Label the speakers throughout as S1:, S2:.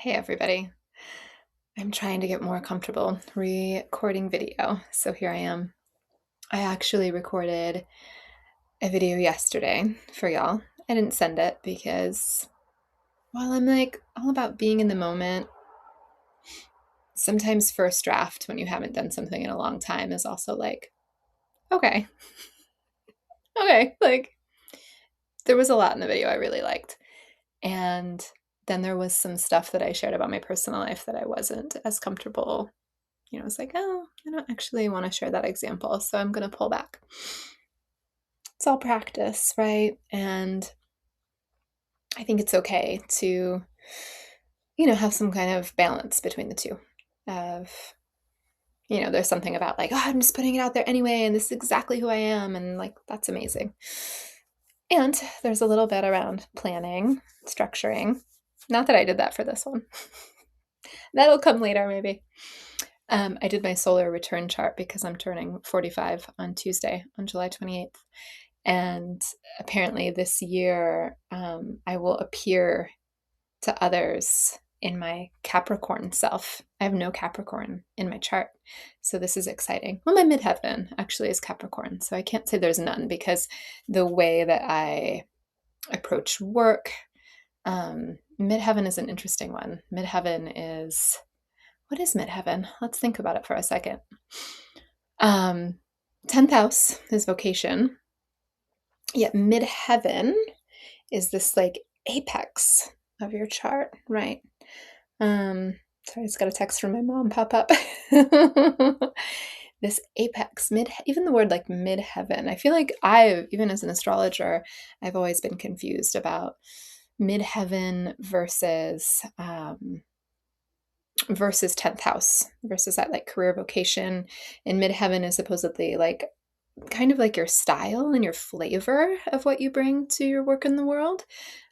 S1: Hey everybody. I'm trying to get more comfortable recording video. So here I am. I actually recorded a video yesterday for y'all. I didn't send it because while I'm like all about being in the moment, sometimes first draft when you haven't done something in a long time is also like, okay, okay. Like there was a lot in the video I really liked. And then there was some stuff that I shared about my personal life that I wasn't as comfortable. I was like, oh, I don't actually want to share that example, so I'm going to pull back. It's all practice, right? And I think it's okay to, have some kind of balance between the two. Of, there's something about like, oh, I'm just putting it out there anyway, and this is exactly who I am, and like, that's amazing. And there's a little bit around planning, structuring. Not that I did that for this one. That'll come later, maybe. I did my solar return chart because I'm turning 45 on Tuesday, on July 28th. And apparently this year, I will appear to others in my Capricorn self. I have no Capricorn in my chart. So this is exciting. Well, my midheaven actually is Capricorn. So I can't say there's none because the way that I approach work, midheaven is an interesting one. Midheaven is, what is midheaven? Let's think about it for a second. 10th house is vocation. Yet midheaven is this like apex of your chart, right? Sorry, I just got a text from my mom pop up. This apex, even the word like midheaven. I feel like even as an astrologer, I've always been confused about midheaven versus 10th house versus that like career vocation. And midheaven is supposedly like kind of like your style and your flavor of what you bring to your work in the world.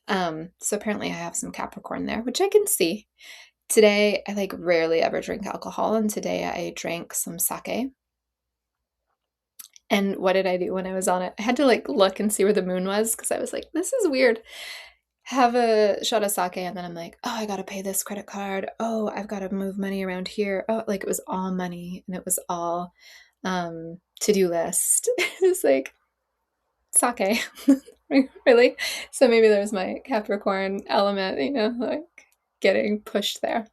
S1: So apparently I have some Capricorn there, which I can see. Today, I like rarely ever drink alcohol, and today I drank some sake. And what did I do when I was on it? I had to like look and see where the moon was because I was like, this is weird. Have a shot of sake, and then I'm like, oh, I gotta pay this credit card. Oh, I've got to move money around here. Oh, like it was all money and it was all to-do list. It's like sake. Really? So maybe there's my Capricorn element, like getting pushed there.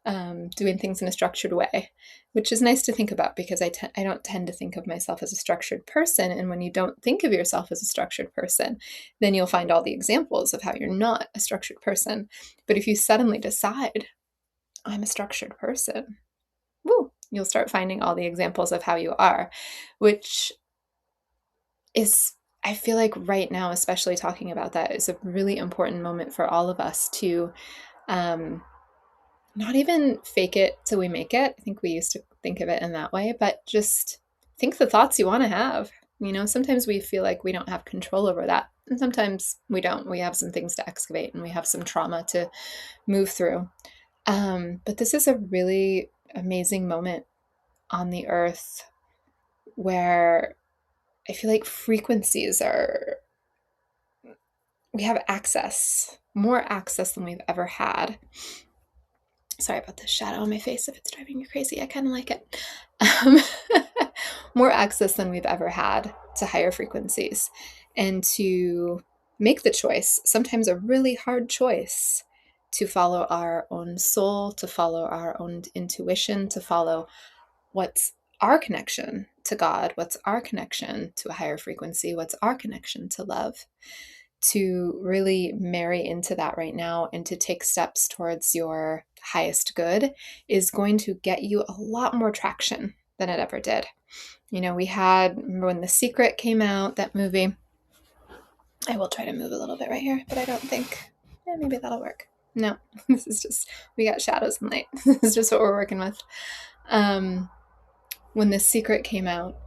S1: Doing things in a structured way, which is nice to think about because I don't tend to think of myself as a structured person. And when you don't think of yourself as a structured person, then you'll find all the examples of how you're not a structured person. But if you suddenly decide, I'm a structured person, woo, you'll start finding all the examples of how you are, which is, I feel like right now, especially talking about that, is a really important moment for all of us to not even fake it till we make it. I think we used to think of it in that way, but just think the thoughts you want to have. Sometimes we feel like we don't have control over that. And sometimes we don't. We have some things to excavate and we have some trauma to move through. But this is a really amazing moment on the earth where I feel like we have access, more access than we've ever had. Sorry about the shadow on my face if it's driving you crazy. I kind of like it. More access than we've ever had to higher frequencies and to make the choice, sometimes a really hard choice, to follow our own soul, to follow our own intuition, to follow what's our connection to God, what's our connection to a higher frequency, what's our connection to love. To really marry into that right now and to take steps towards your highest good is going to get you a lot more traction than it ever did. Remember when The Secret came out, that movie? I will try to move a little bit right here, but I don't think, maybe that'll work. No, this is just, we got shadows and light. This is just what we're working with. When The Secret came out,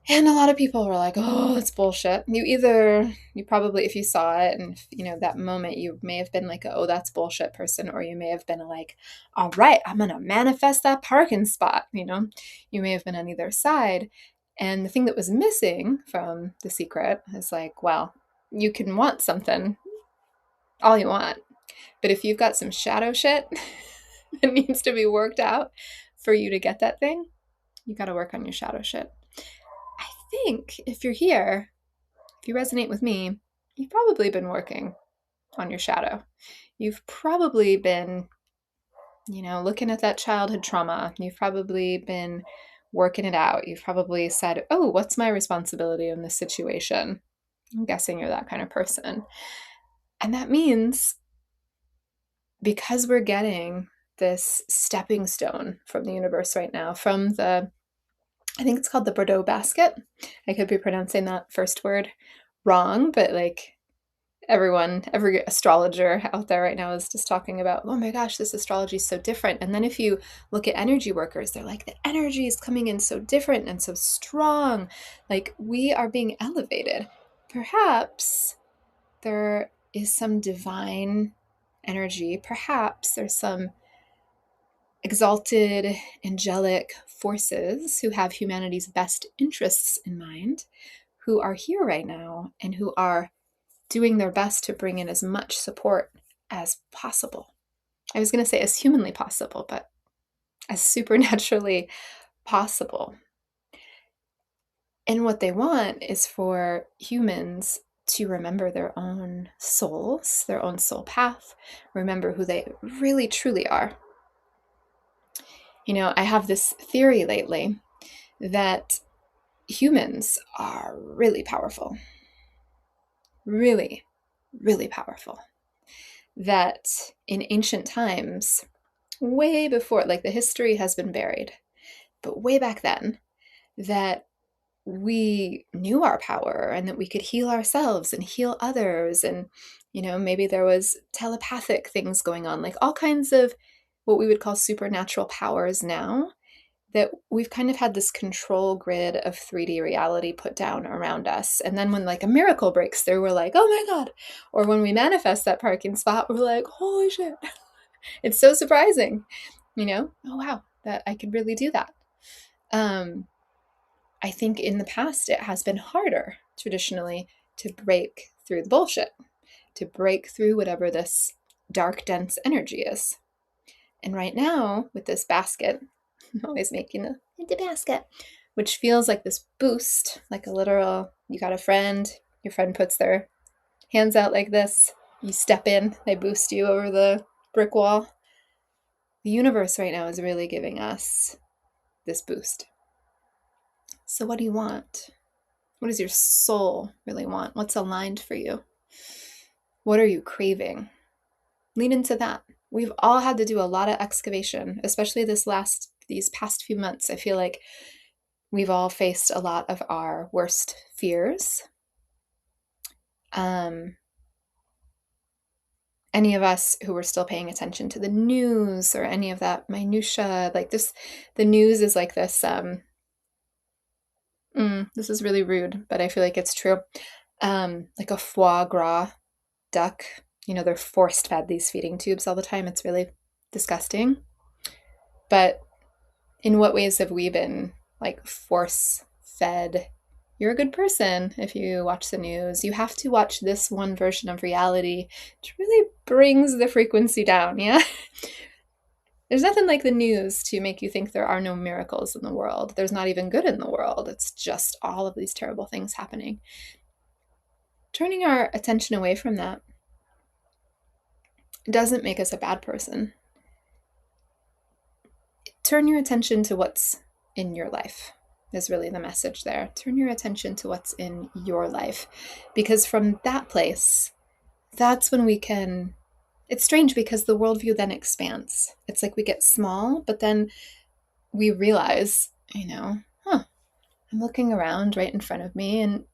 S1: and a lot of people were like, oh, it's bullshit. You probably, if you saw it and, that moment, you may have been like, oh, that's bullshit person. Or you may have been like, all right, I'm going to manifest that parking spot. You may have been on either side. And the thing that was missing from The Secret is like, well, you can want something all you want, But if you've got some shadow shit that needs to be worked out for you to get that thing, you got to work on your shadow shit. I think if you're here, if you resonate with me, you've probably been working on your shadow. You've probably been, looking at that childhood trauma. You've probably been working it out. You've probably said, oh, what's my responsibility in this situation? I'm guessing you're that kind of person. And that means because we're getting this stepping stone from the universe right now, from I think it's called the Bardault basket. I could be pronouncing that first word wrong, but like every astrologer out there right now is just talking about, oh my gosh, this astrology is so different. And then if you look at energy workers, they're like, the energy is coming in so different and so strong. Like we are being elevated. Perhaps there is some divine energy. Perhaps there's some exalted angelic forces who have humanity's best interests in mind, who are here right now and who are doing their best to bring in as much support as possible. I was going to say as humanly possible, but as supernaturally possible. And what they want is for humans to remember their own souls, their own soul path, remember who they really truly are. I have this theory lately that humans are really powerful. Really, really powerful. That in ancient times, way before, like the history has been buried, but way back then, that we knew our power and that we could heal ourselves and heal others. And, maybe there was telepathic things going on, like all kinds of what we would call supernatural powers now, that we've kind of had this control grid of 3D reality put down around us. And then when like a miracle breaks through, we're like, oh my God. Or when we manifest that parking spot, we're like, holy shit. It's so surprising, oh wow, that I could really do that. I think in the past it has been harder traditionally to break through the bullshit, to break through whatever this dark, dense energy is. And right now, with this basket, I'm always making the basket, which feels like this boost, like a literal, you got a friend, your friend puts their hands out like this, you step in, they boost you over the brick wall. The universe right now is really giving us this boost. So what do you want? What does your soul really want? What's aligned for you? What are you craving? Lean into that. We've all had to do a lot of excavation, especially these past few months. I feel like we've all faced a lot of our worst fears. Any of us who were still paying attention to the news or any of that minutia, like this, the news is like this, this is really rude, but I feel like it's true. Like a foie gras duck, they're forced fed these feeding tubes all the time. It's really disgusting. But in what ways have we been like force fed? You're a good person if you watch the news. You have to watch this one version of reality, which really brings the frequency down, yeah? There's nothing like the news to make you think there are no miracles in the world. There's not even good in the world. It's just all of these terrible things happening. Turning our attention away from that doesn't make us a bad person. Turn your attention to what's in your life is really the message there. Turn your attention to what's in your life, because from that place, that's when we can, it's strange because the worldview then expands. It's like we get small, but then we realize, I'm looking around right in front of me and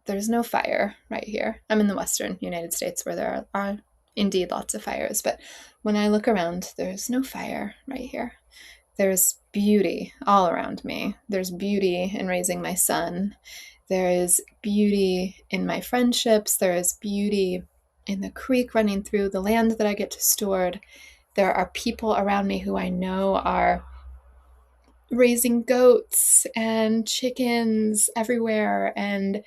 S1: there's no fire right here. I'm in the Western United States where there are indeed lots of fires, but when I look around, there's no fire right here. There's beauty all around me. There's beauty in raising my son. There is beauty in my friendships. There is beauty in the creek running through the land that I get to steward. There are people around me who I know are raising goats and chickens everywhere and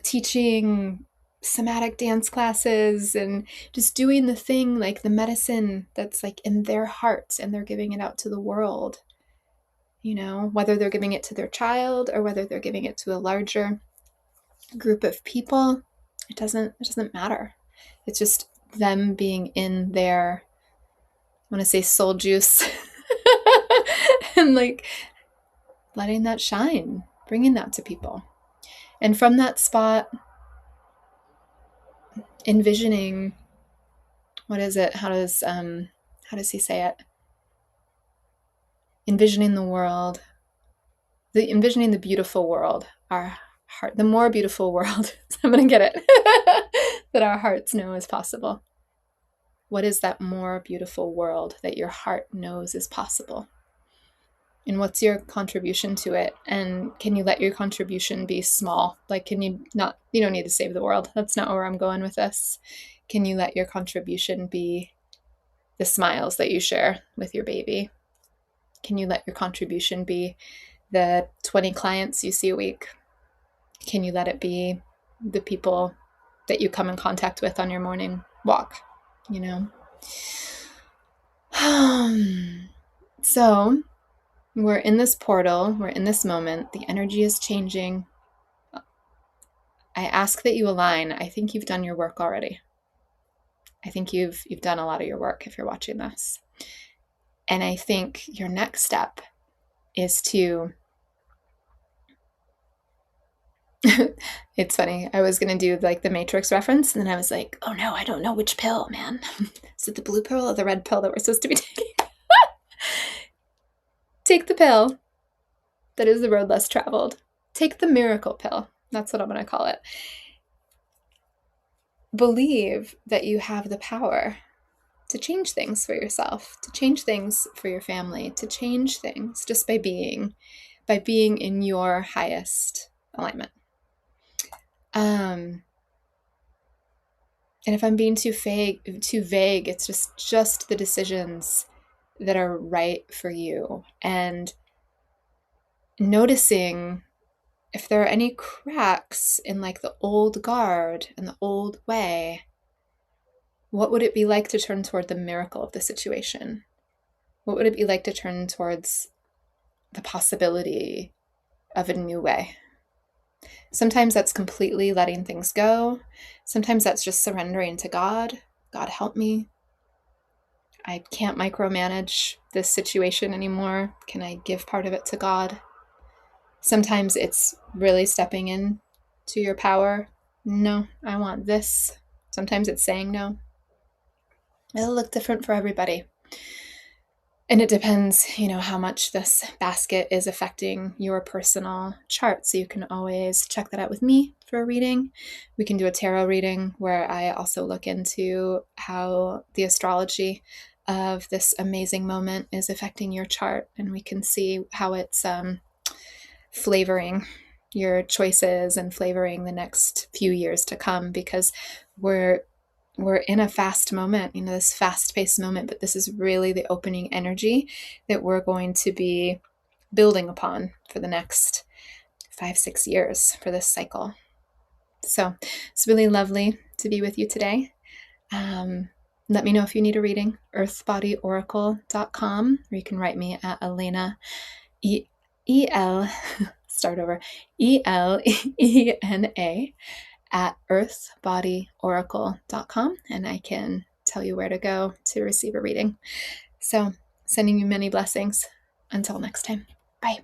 S1: teaching somatic dance classes and just doing the thing, like the medicine that's like in their hearts, and they're giving it out to the world, whether they're giving it to their child or whether they're giving it to a larger group of people. It doesn't matter. It's just them being in their, I want to say, soul juice and like letting that shine, bringing that to people. And from that spot, envisioning, what is it? How does he say it? Envisioning the world, envisioning the beautiful world, our heart, the more beautiful world, I'm going to get it, that our hearts know is possible. What is that more beautiful world that your heart knows is possible? And what's your contribution to it? And can you let your contribution be small? Like, you don't need to save the world. That's not where I'm going with this. Can you let your contribution be the smiles that you share with your baby? Can you let your contribution be the 20 clients you see a week? Can you let it be the people that you come in contact with on your morning walk? So we're in this portal, we're in this moment, the energy is changing. I ask that you align. I think you've done your work already. I think you've done a lot of your work if you're watching this. And I think your next step is to, it's funny, I was going to do like the Matrix reference, and then I was like, oh no, I don't know which pill, man. Is it the blue pill or the red pill that we're supposed to be taking? Take the pill that is the road less traveled. Take the miracle pill. That's what I'm going to call it. Believe that you have the power to change things for yourself, to change things for your family, to change things just by being in your highest alignment. And if I'm being too vague, it's just the decisions that are right for you, and noticing if there are any cracks in like the old guard and the old way. What would it be like to turn toward the miracle of the situation? What would it be like to turn towards the possibility of a new way? Sometimes that's completely letting things go. Sometimes that's just surrendering to God. God, help me. I can't micromanage this situation anymore. Can I give part of it to God? Sometimes it's really stepping in to your power. No, I want this. Sometimes it's saying no. It'll look different for everybody. And it depends, how much this basket is affecting your personal chart. So you can always check that out with me for a reading. We can do a tarot reading where I also look into how the astrology of this amazing moment is affecting your chart. And we can see how it's flavoring your choices and flavoring the next few years to come, because we're in a fast moment, this fast-paced moment, but this is really the opening energy that we're going to be building upon for the next 5-6 years for this cycle. So it's really lovely to be with you today. Let me know if you need a reading, earthbodyoracle.com, or you can write me at Elena, E-L, start over, E-L-E-N-A, at earthbodyoracle.com, and I can tell you where to go to receive a reading. So, sending you many blessings. Until next time. Bye.